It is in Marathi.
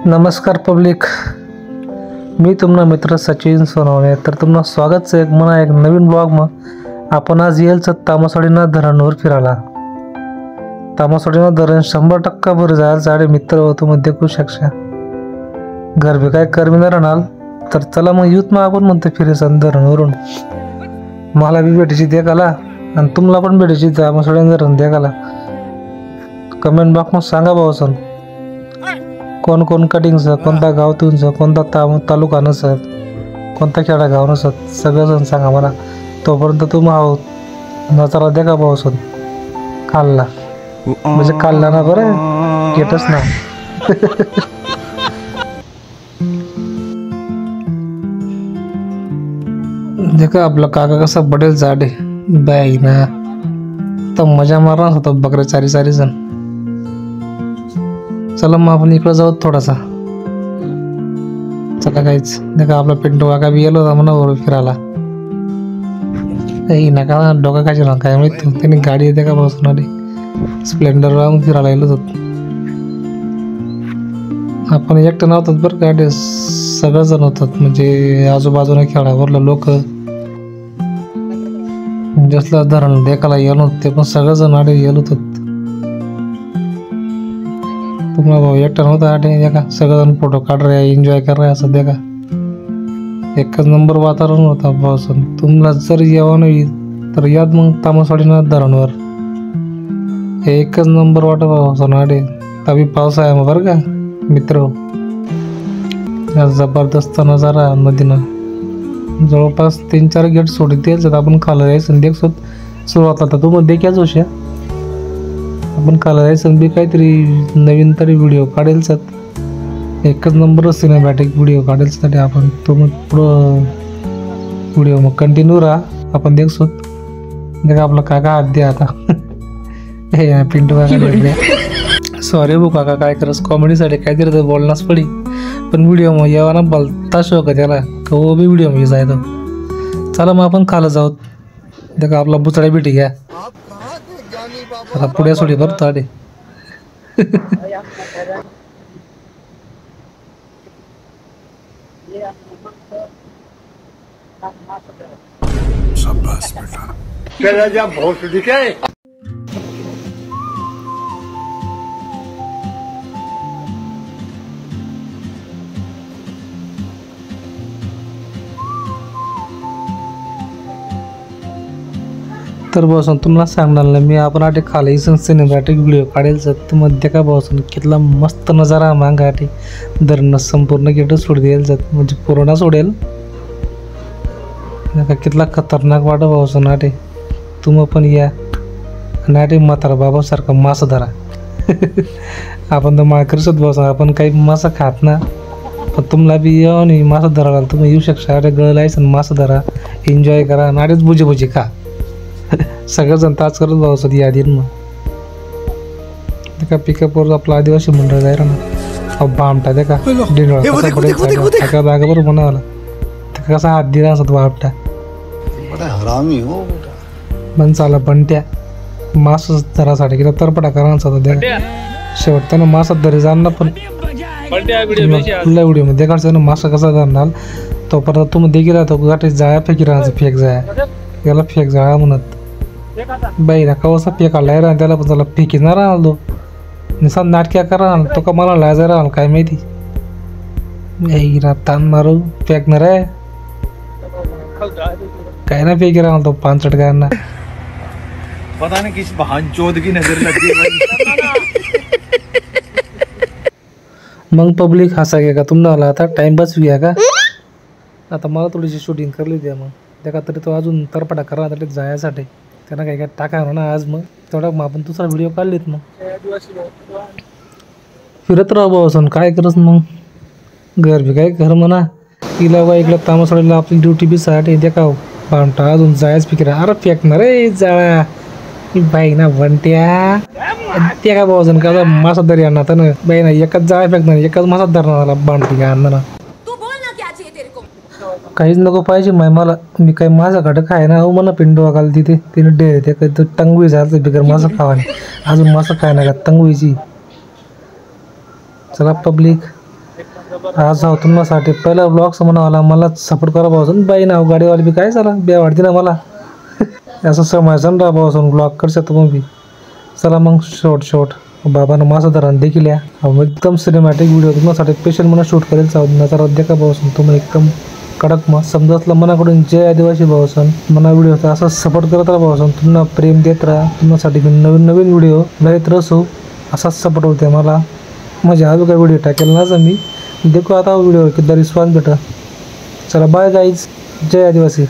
नमस्कार पब्लिक, मी तुमना मित्र सचिन सोनवणे. तर तुम्हाला स्वागत आहे मना एक नवीन ब्लॉगમાં. आपण आज येलचं तामसवाडीना धरणवर फिरायला. तामसवाडीना धरण 100% भर जायला साडे मित्र होतो मध्ये देखू शकशा. घर बी काय कर्मी न राहणार तर चला मग युथ मग आपण म्हणतो फिरायचं धरणवरून. मला बी भेटायची देखाला आणि तुम्हाला पण भेटायची तामसवाडी धरण देखाला. कमेंट बॉक्स मध्ये सांगा भाऊ कोण कोण कटिंगचं, कोणता गावातूनचं, कोणता तालुका नसत, कोणता खेडा गाव नसत, सगळं सांगा मला. तोपर्यंत तुम्ही आहोत नचारा द्या का भाऊ सण खाल्ला म्हणजे खाल्ला ना बरं घेतच ना. देखा आपला काका कसा बडेल झाडे बाई ना तर मजा मारणार होता बकरे चारी जण. चला मग आपण इकडे जाऊ थोडासा. चला काहीच देखा आपला पिंटू काका बी गेलो होता म्हणा बरोबर फिरायला. नका डोका काय काय माहित त्यांनी गाडी येते का बसणारी स्प्लेंडर राहून फिरायला गेलो होतो. आपण एकटं नव्हतात बरं गाडी सगळेजण होतात म्हणजे आजूबाजूने खेळावरलं लोक जसलं धरण देखायला गेलो ते पण सगळेजण आडे गेलो होतो. तुम्हाला भाऊ एकटा नव्हता आठे का सगळेजण फोटो काढ रहे एन्जॉय कर रहे असं देखा एकच नंबर वातावरण होता पावसानं. तुम्हाला जर यावं नाही तर याद मग तामसवाडीना धरणवर हे एकच नंबर वाटत पावसानं आठे. तभी पाऊस आहे मग बरं का मित्र. जबरदस्त नजारा नदीनं जवळपास 3-4 गेट सोडून द्यायचं आपण खालं जायचं देख सुरुवातला तर तुम्हाला देखील जोशा आपण काल जायचं बी काहीतरी नवीन तरी व्हिडिओ काढेलच. एकच नंबर सिनेमॅटिक व्हिडिओ काढेलसाठी आपण तो मग पुढं व्हिडिओ मग कंटिन्यू राहा. आपण देखसोत देख आपला काका हात द्या आता. हे पिंटू काका सॉरी भाऊ काका काय करस कॉमेडीसाठी काहीतरी तर बोलणारच पडी पण व्हिडिओ मग येवा ना बोलता शोक त्याला कहो बी व्हिडिओ मध्ये जायचं. चला मग आपण खालं जाऊ. देखा आपला बुचडा भेटी घ्या आता पुढे सोडी भरतो आडे. शाबाश बेटा तेरा जा बहुत ठीक है. तर बसून तुम्हाला सांगणार नाही मी आपण आटे खाली सिनेमॅटिक व्हिडिओ काढेल जात मध्ये का बसून कितला मस्त नजारा मांगा आटे धरण संपूर्ण गेट सोड द्यायला जात म्हणजे पूर्ण सोडेल नका कितला खतरनाक वाटत बसून आटे. तुम्ही पण या आणि आटे म्हातारा बाबासारखा मासा धरा. आपण तर माळकरीच बसून आपण काही मासा खात ना पण तुम्हाला बी येऊन मासा धरायला तुम्ही येऊ शकता. आटे गळ लायचं मासा धरा एन्जॉय करा आणि आटेच बुजी खा. सगळेजण ताच करत भाऊ यादीन मग देखा पिकअपवर आपला आदिवासी मंडळ जायला ना बामटा देखा डिंडोळा कसा पडेल बागा बरोबर म्हणाला कसा हात दिला असत बामटा पण चाला बंट्या मास धरासाठी किंवा तरपडा करायचा देखा शेवट त्यानं मासात धरी जाणार पण व्हिडिओ मध्ये देखायचं ना मासा कसा धरणार तोपर्यंत तुम्ही देखील राहतो गाठी जाया फेकी राहायचं फेक जाया याला फेक जाळा म्हणत बाई ना कसा फेक आलाय राहा त्याला पण त्याला फेकीणार राहतो निसा नाटक्या करा तो का मला लाजा राहाल काय माहिती ताण मारू फेकणार आहे काय ना फेकी राहाल तो 5 चटकांना पता नहीं किस बहानचोद की नजर लगी मग पब्लिक हसा घ्या का तुम्हाला आता टाइमपास घ्या का आता मला थोडीशी शूटिंग करली द्या मग त्या तरी तो अजून तरपडा करा तरी जायसाठी त्यांना काही काय टाका ना आज मग तेवढा मग आपण दुसरा व्हिडिओ काढलेत मग फिरत राहू भाऊ काय करत मग घर बी काय घर म्हणा तिला बा इकडं तामसवाडीला आपली ड्युटी बी साठी द्या का पामटा अजून जायच फिकरा अरे फेकणार रे जाळा बाई ना बंट्या त्या का भाऊ का मासा दरी आणणार तर ना बाई ना एकच जाळा फेकणार एकच मासा धरणार बांधती का आणणार काहीच नको पाहिजे माय मला मी काही माझा घटक आहे ना म्हणा पिंडू वागाल तिथे तिने डे ते काही टंगवी झालं बिगर मासा खावा अजून मासा खाय ना का तंगवीची. चला पब्लिक आज हा तुम्हासाठी पहिला ब्लॉग म्हणावाला मला सपोर्ट करा भाऊसन बाई नाव गाडीवाली बी काय झाला बिया वाढते ना मला असं समायचं ना भाऊसन ब्लॉग करशा तुम्ही बी. चला मग शेवट बाबानं माझं धरण देखील या एकदम सिनेमॅटिक व्हिडिओ तुम्हासाठी स्पेशल मला शूट करेल नजर देखा भाऊसन तुम्ही एकदम कडक मग समजा असलं मनाकडून जय आदिवासी भाऊसन मना व्हिडिओचा असं सपोर्ट करत राहा भाऊसन तुम्हाला प्रेम देत राहा तुम्हासाठी मी नवीन व्हिडिओ लयत रसू असाच सपोर्ट होते मला म्हणजे अजून काही व्हिडिओ टाकेल ना मी देखो आता व्हिडिओ किती रिस्पॉन्स भेटा. चला बाय गाईज जय आदिवासी.